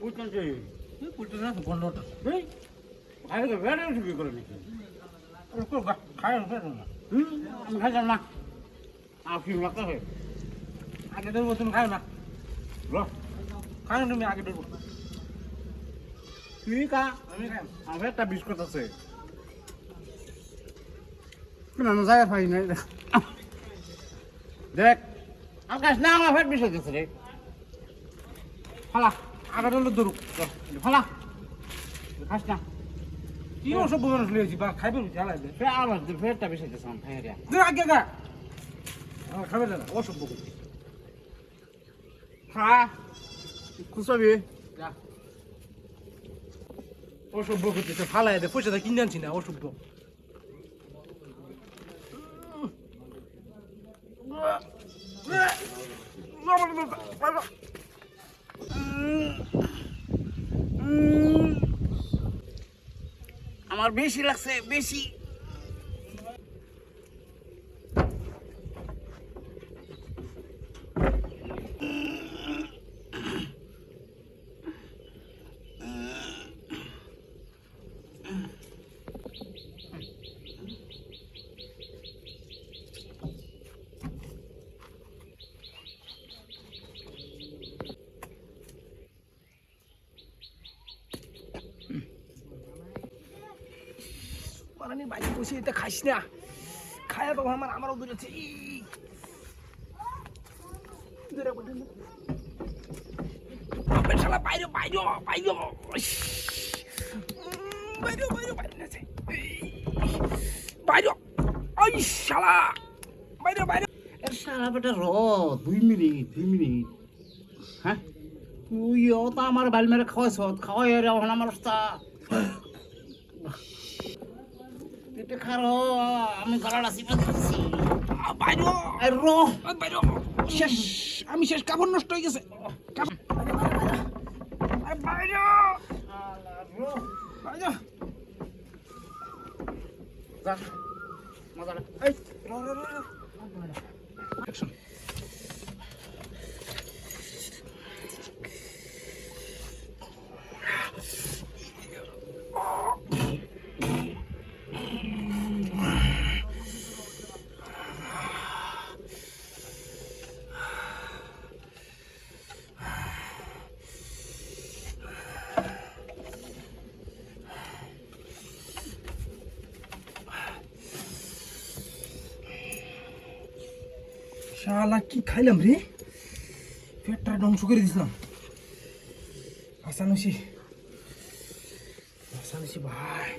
বুঝছেন যে পুলটা না গন্ডটা এই আগে বেড়ে উঠবি করে নাকি খায় না আমি খাইলাম না আর কি লাগতে হয় আগে দেবো তুমি খাও না র খাও তুমি আগে দেবো তুই কা আমি খাই আমার একটা বিস্কুট আছে না জায়গা পাই না দেখ আমার কাছে না আমার ফেট বিষয় দিচ্ছে রে ফালা আগে দেবো ধরুক ফালা খাস না কি ওসব মানুষ লিয়েছি বা খাইবে জ্বালাই দে ফের আমার ফেরটা বিষয় দিচ্ছে আমার ভাইয়ের আগে গা খাবে না অসভ্য করছি খা খুশবি যা অসভ্য করতেছে ফালাই দে পয়সাটা কিনে আনছি না অসভ্য আমার বেশি লাগছে বেশি মানে বাইরে বসে এটা খাইস না খায়া তো আমারও দূরেছে শালা বাইরে বাইরে বাইরে বাইরে বাইরে বাইরে বাইরে ওই শালা বাইরে বাইরে সারা বেটা র 2 মিনিট হ্যাঁ তুইও তো আমার বাল মেরে খাওয়াইছ খাওয়াই রে এখন আমার অবস্থা পেটে খারো আমি গলাটা চিপে দিচ্ছি বাইরে র বাইরে শেষ আমি শেষ কাপড় নষ্ট হয়ে গেছে বাইরে বাইরে যা মজা এই অ্যাকশন শালা কি খাইলাম রে পেটটা ধ্বংস করে দিছিলাম হাসানুসি ভাই